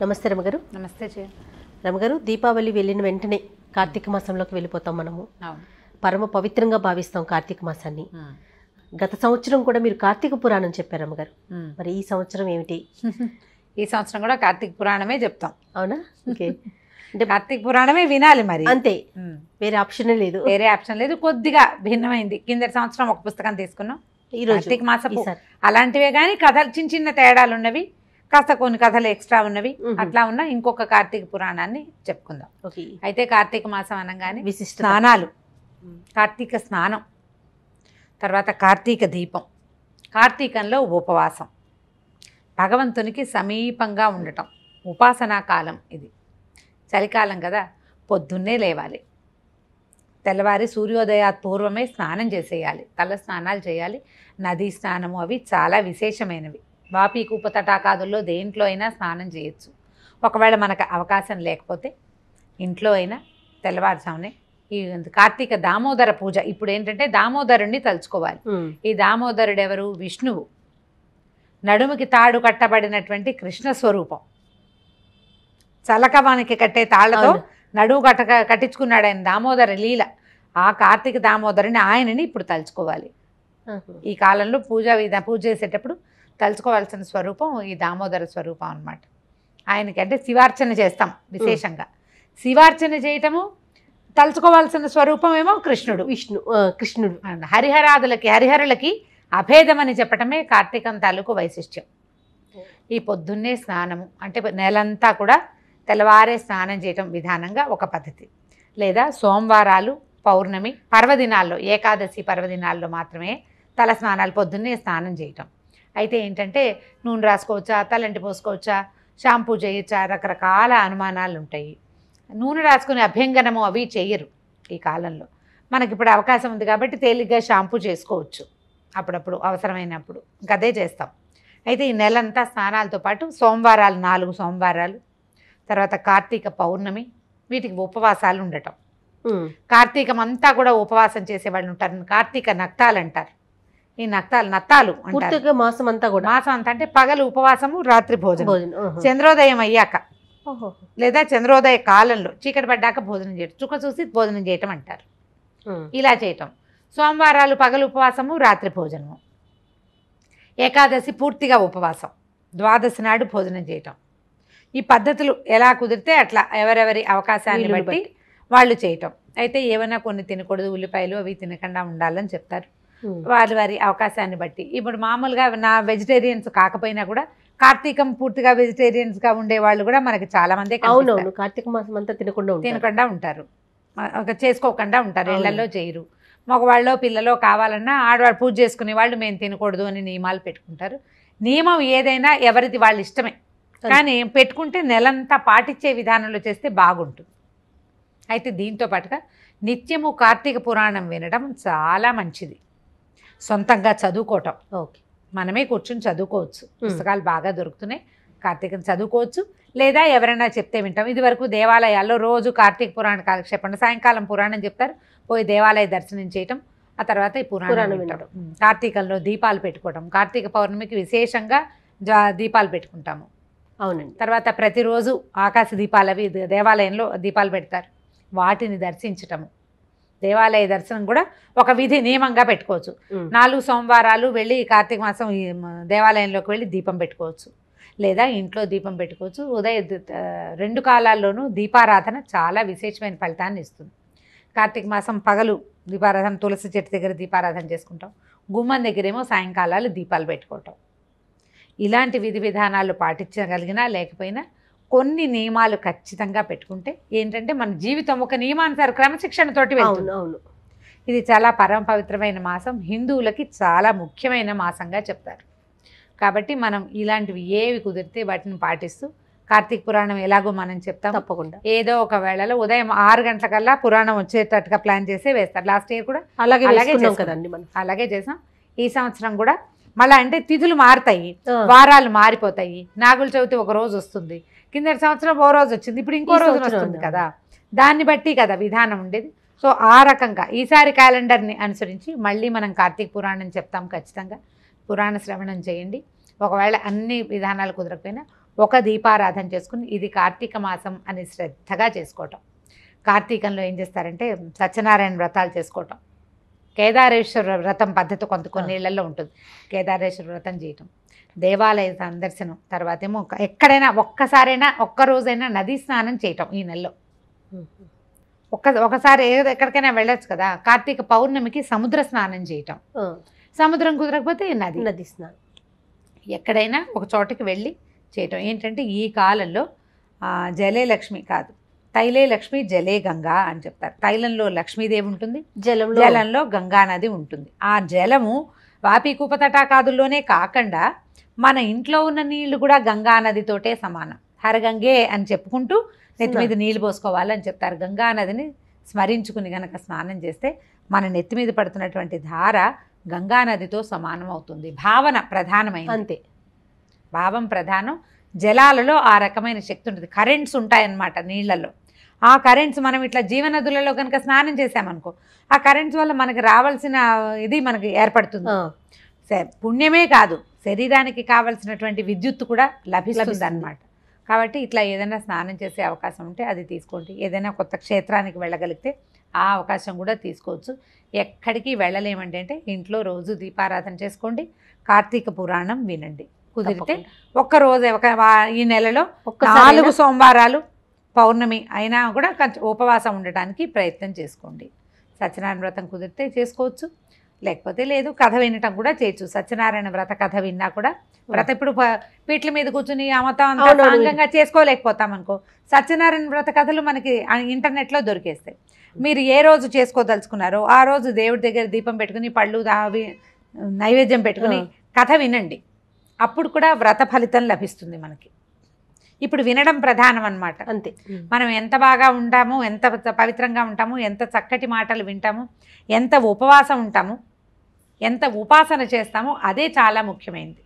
నమస్తే రమగారు. నమస్తే జయ. రమగారు, దీపావళి వెళ్ళిన వెంటనే కార్తీక మాసంలోకి వెళ్ళిపోతాం. మనము పరమ పవిత్రంగా భావిస్తాం కార్తీక మాసాన్ని. గత సంవత్సరం కూడా మీరు కార్తీక పురాణం చెప్పారు రమగారు. మరి ఈ సంవత్సరం ఏమిటి? ఈ సంవత్సరం కూడా కార్తీక పురాణమే చెప్తాం. అవునా? ఓకే. అంటే కార్తీక పురాణమే వినాలి మరి, అంతే, వేరే ఆప్షన్ లేదు. వేరే ఆప్షన్ లేదు. కొద్దిగా భిన్నమైంది. కిందటి సంవత్సరం ఒక పుస్తకం తీసుకున్నాం, ఈ రోజు కార్తీక మాసపు అలాంటివే కానీ కథలు చిన్న చిన్న తేడాలు ఉన్నవి, కాస్త కొన్ని కథలు ఎక్స్ట్రా ఉన్నవి, అట్లా ఉన్న ఇంకొక కార్తీక పురాణాన్ని చెప్పుకుందాం. అయితే కార్తీక మాసం అనగానే విశిష్ట స్నానాలు, కార్తీక స్నానం, తర్వాత కార్తీక దీపం, కార్తీకంలో ఉపవాసం, భగవంతునికి సమీపంగా ఉండటం, ఉపాసనా కాలం. ఇది చలికాలం కదా, పొద్దున్నే లేవాలి, తెల్లవారి సూర్యోదయాత్ పూర్వమే స్నానం చేసేయాలి, తల స్నానాలు చేయాలి. నదీ స్నానము అవి చాలా విశేషమైనవి. వాపి కూప తటాకాదుల్లో దేంట్లో అయినా స్నానం చేయొచ్చు. ఒకవేళ మనకు అవకాశం లేకపోతే ఇంట్లో అయినా తెల్లవారుజామునే ఈ కార్తీక దామోదర పూజ. ఇప్పుడు ఏంటంటే దామోదరుణ్ణి తలుచుకోవాలి. ఈ దామోదరుడు ఎవరు? విష్ణువు. నడుముకి తాడు కట్టబడినటువంటి కృష్ణ స్వరూపం. చలకవానికి కట్టే తాళ్లతో నడువు కట్టించుకున్నాడు ఆయన. దామోదర లీల. ఆ కార్తీక దామోదరుని ఆయనని ఇప్పుడు తలుచుకోవాలి. ఈ కాలంలో పూజ చేసేటప్పుడు తలుచుకోవాల్సిన స్వరూపం ఈ దామోదర స్వరూపం అన్నమాట. ఆయనకి అంటే శివార్చన చేస్తాం విశేషంగా. శివార్చన చేయటము, తలుచుకోవాల్సిన స్వరూపం ఏమో కృష్ణుడు, కృష్ణుడు. హరిహరులకి అభేదమని చెప్పటమే కార్తీకం తాలూకు వైశిష్ట్యం. ఈ పొద్దున్నే స్నానము అంటే నెలంతా కూడా తెల్లవారే స్నానం చేయటం విధానంగా ఒక పద్ధతి. లేదా సోమవారాలు, పౌర్ణమి, పర్వదినాల్లో, ఏకాదశి పర్వదినాల్లో మాత్రమే తల స్నానాలు, పొద్దున్నే స్నానం చేయటం. అయితే ఏంటంటే నూనె రాసుకోవచ్చా, తలంటి పోసుకోవచ్చా, షాంపూ చేయొచ్చా, రకరకాల అనుమానాలు ఉంటాయి. నూనె రాసుకునే అభ్యంగనము అవి చెయ్యరు ఈ కాలంలో. మనకి ఇప్పుడు అవకాశం ఉంది కాబట్టి తేలిగ్గా షాంపూ చేసుకోవచ్చు అప్పుడప్పుడు అవసరమైనప్పుడు. ఇంకదే చేస్తాం. అయితే ఈ నెలంతా స్నానాలతో పాటు సోమవారాలు, 4 సోమవారాలు, తర్వాత కార్తీక పౌర్ణమి, వీటికి ఉపవాసాలు ఉండటం. కార్తీకం అంతా కూడా ఉపవాసం చేసేవాళ్ళు ఉంటారు. కార్తీక నక్తాలు అంటారు. ఈ నత్తాలు అంటారు. మాసం అంతా కూడా, మాసం అంతా అంటే పగలు ఉపవాసము, రాత్రి భోజనం. చంద్రోదయం అయ్యాక లేదా చంద్రోదయ కాలంలో చీకటి పడ్డాక భోజనం చేయటం, చుక్క చూసి భోజనం చేయటం అంటారు. ఇలా చేయటం. సోమవారాలు పగలు ఉపవాసము, రాత్రి భోజనము. ఏకాదశి పూర్తిగా ఉపవాసం, ద్వాదశి నాడు భోజనం చేయటం. ఈ పద్ధతులు ఎలా కుదిరితే అట్లా ఎవరెవరి అవకాశాన్ని బట్టి వాళ్ళు చేయటం. అయితే ఏమైనా కొన్ని తినకూడదు, ఉల్లిపాయలు అవి తినకుండా ఉండాలని చెప్తారు వారి అవకాశాన్ని బట్టి. ఇప్పుడు మామూలుగా నా వెజిటేరియన్స్ కాకపోయినా కూడా కార్తీకం పూర్తిగా వెజిటేరియన్స్గా ఉండే వాళ్ళు కూడా మనకి చాలా మంది కార్తీక మాసం అంతా తినకుండా ఉంటారు, చేసుకోకుండా ఉంటారు, ఇళ్లలో చేయరు. మగవాళ్ళో పిల్లలో కావాలన్నా ఆడవాళ్ళు పూజ చేసుకునే వాళ్ళు మేము తినకూడదు అని నియమాలు పెట్టుకుంటారు. నియమం ఏదైనా ఎవరిది వాళ్ళ ఇష్టమే, కానీ పెట్టుకుంటే నెలంతా పాటించే విధానంలో చేస్తే బాగుంటుంది. అయితే దీంతో పాటుగా నిత్యము కార్తీక పురాణం వినడం చాలా మంచిది. సొంతంగా చదువుకోవటం, మనమే కూర్చుని చదువుకోవచ్చు. పుస్తకాలు బాగా దొరుకుతున్నాయి, కార్తీకం చదువుకోవచ్చు. లేదా ఎవరైనా చెప్తే వింటాం. ఇదివరకు దేవాలయాల్లో రోజు కార్తీక పురాణ కాలక్షేపణ, సాయంకాలం పురాణం చెప్తారు, పోయి దేవాలయ దర్శనం చేయటం, ఆ తర్వాత ఈ పురాణం వినడం. కార్తీకంలో దీపాలు పెట్టుకోవటం, కార్తీక పౌర్ణమికి విశేషంగా దీపాలు పెట్టుకుంటాము. అవునండి. తర్వాత ప్రతిరోజు ఆకాశ దీపాలు అవి దేవాలయంలో దీపాలు పెడతారు, వాటిని దర్శించటము. దేవాలయ దర్శనం కూడా ఒక విధి నియమంగా పెట్టుకోవచ్చు. 4 సోమవారాలు వెళ్ళి కార్తీక మాసం దేవాలయంలోకి వెళ్ళి దీపం పెట్టుకోవచ్చు, లేదా ఇంట్లో దీపం పెట్టుకోవచ్చు. ఉదయం 2 కాలాల్లోనూ దీపారాధన చాలా విశేషమైన ఫలితాన్ని ఇస్తుంది. కార్తీక మాసం పగలు దీపారాధన, తులసి చెట్టు దగ్గర దీపారాధన చేసుకుంటాం. గుమ్మం దగ్గరేమో సాయంకాలాలు దీపాలు పెట్టుకోవటం. ఇలాంటి విధి విధానాలు పాటించగలిగినా లేకపోయినా కొన్ని నియమాలు ఖచ్చితంగా పెట్టుకుంటే ఏంటంటే మన జీవితం ఒక నియమానుసార క్రమశిక్షణతోటి వెళ్తుంది. ఇది చాలా పరమ పవిత్రమైన మాసం, హిందువులకి చాలా ముఖ్యమైన మాసంగా చెప్తారు. కాబట్టి మనం ఇలాంటివి ఏవి కుదిరితే వాటిని పాటిస్తూ కార్తీక పురాణం ఎలాగో మనం చెప్తాం. తప్పకుండా ఏదో ఒక వేళలో ఉదయం 6 గంటలకల్లా పురాణం వచ్చేటట్టుగా ప్లాన్ చేసి వేస్తారు. లాస్ట్ ఇయర్ కూడా అలాగే చేసాం. ఈ సంవత్సరం కూడా మళ్ళీ అంటే తిథులు మారుతాయి, వారాలు మారిపోతాయి. నాగుల చవితి ఒక రోజు వస్తుంది, కిందటి సంవత్సరం ఓ రోజు వచ్చింది, ఇప్పుడు ఇంకో రోజు వస్తుంది కదా, దాన్ని బట్టి కదా విధానం ఉండేది. సో ఆ రకంగా ఈసారి క్యాలెండర్ని అనుసరించి మళ్ళీ మనం కార్తీక పురాణం చెప్తాం. ఖచ్చితంగా పురాణ శ్రవణం చేయండి. ఒకవేళ అన్ని విధానాలు కుదరకపోయినా ఒక దీపారాధన చేసుకుని ఇది కార్తీక మాసం అని శ్రద్ధగా చేసుకోవటం. కార్తీకంలో ఏం చేస్తారంటే సత్యనారాయణ వ్రతాలు చేసుకోవటం. కేదారేశ్వర వ్రతం పద్ధతి కొన్ని ఇళ్లలో ఉంటుంది. కేదారేశ్వర వ్రతం చేయటం, దేవాలయ సందర్శనం, తర్వాత ఏమో ఎక్కడైనా ఒక్కసారైనా ఒక్కరోజైనా నదీ స్నానం చేయటం. ఈ నెలలో ఒకసారి ఎక్కడికైనా వెళ్ళొచ్చు కదా. కార్తీక పౌర్ణమికి సముద్ర స్నానం చేయటం, సముద్రం కుదరకపోతే నది స్నానం, ఎక్కడైనా ఒక చోటకి వెళ్ళి చేయటం. ఏంటంటే ఈ కాలంలో జలే లక్ష్మి కాదు, తైలే లక్ష్మి జలే గంగా అని చెప్తారు. తైలంలో లక్ష్మీదేవి ఉంటుంది, జలంలో గంగా నది ఉంటుంది. ఆ జలము వాపి కూపతటాకాదుల్లోనే కాకుండా మన ఇంట్లో ఉన్న నీళ్లు కూడా గంగా నదితోటే సమానం. హరగంగే అని చెప్పుకుంటూ నెత్తి మీద నీళ్లు పోసుకోవాలని చెప్తారు. గంగా నదిని స్మరించుకుని గనక స్నానం చేస్తే మన నెత్తి మీద పడుతున్నటువంటి ధార గంగా నదితో సమానం అవుతుంది. భావన ప్రధానమైన, అంతే, భావం ప్రధానం. జలాలలో ఆ రకమైన శక్తి ఉంటుంది. కరెంట్స్ ఉంటాయన్నమాట నీళ్లలో. ఆ కరెంట్స్ మనం ఇట్లా జీవనదులలో కనుక స్నానం చేసామనుకో, ఆ కరెంట్స్ వల్ల మనకి రావాల్సిన ఇది మనకి ఏర్పడుతుంది. పుణ్యమే కాదు, శరీరానికి కావాల్సినటువంటి విద్యుత్ కూడా లభిస్తుంది అన్నమాట. కాబట్టి ఇట్లా ఏదైనా స్నానం చేసే అవకాశం ఉంటే అది తీసుకోండి. ఏదైనా కొత్త క్షేత్రానికి వెళ్ళగలిగితే ఆ అవకాశం కూడా తీసుకోవచ్చు. ఎక్కడికి వెళ్ళలేమండి అంటే ఇంట్లో రోజు దీపారాధన చేసుకోండి, కార్తీక పురాణం వినండి. కుదిరితే ఒక్కరోజు ఈ నెలలో 4 సోమవారాలు పౌర్ణమి అయినా కూడా ఉపవాసం ఉండటానికి ప్రయత్నం చేసుకోండి. సత్యనారాయణ వ్రతం కుదిరితే చేసుకోవచ్చు, లేకపోతే లేదు. కథ వినటం కూడా చేయొచ్చు. సత్యనారాయణ వ్రత కథ విన్నా కూడా వ్రత ఇప్పుడు పీట్ల మీద కూర్చుని మొత్తం అంతా అంగంగా చేసుకోలేకపోతాం అనుకో, సత్యనారాయణ వ్రత కథలు మనకి ఇంటర్నెట్లో దొరికేస్తాయి. మీరు ఏ రోజు చేసుకోదలుచుకున్నారో ఆ రోజు దేవుడి దగ్గర దీపం పెట్టుకుని పళ్ళు నైవేద్యం పెట్టుకుని కథ వినండి. అప్పుడు కూడా వ్రత ఫలితం లభిస్తుంది మనకి. ఇప్పుడు వినడం ప్రధానం అన్నమాట. అంతే. మనం ఎంత బాగా ఉంటామో, ఎంత పవిత్రంగా ఉంటామో, ఎంత చక్కటి మాటలు వింటామో, ఎంత ఉపవాసం ఉంటామో, ఎంత ఉపాసన చేస్తామో అదే చాలా ముఖ్యమైనది.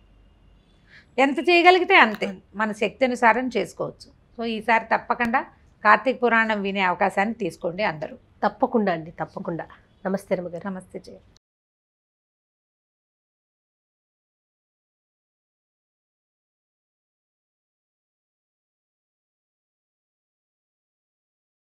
ఎంత చేయగలిగితే అంతే, మన శక్తి అనుసారం చేసుకోవచ్చు. సో ఈసారి తప్పకుండా కార్తీక పురాణం వినే అవకాశాన్ని తీసుకోండి అందరూ. తప్పకుండా అండి, తప్పకుండా. నమస్తే రమగారు. నమస్తే జయ.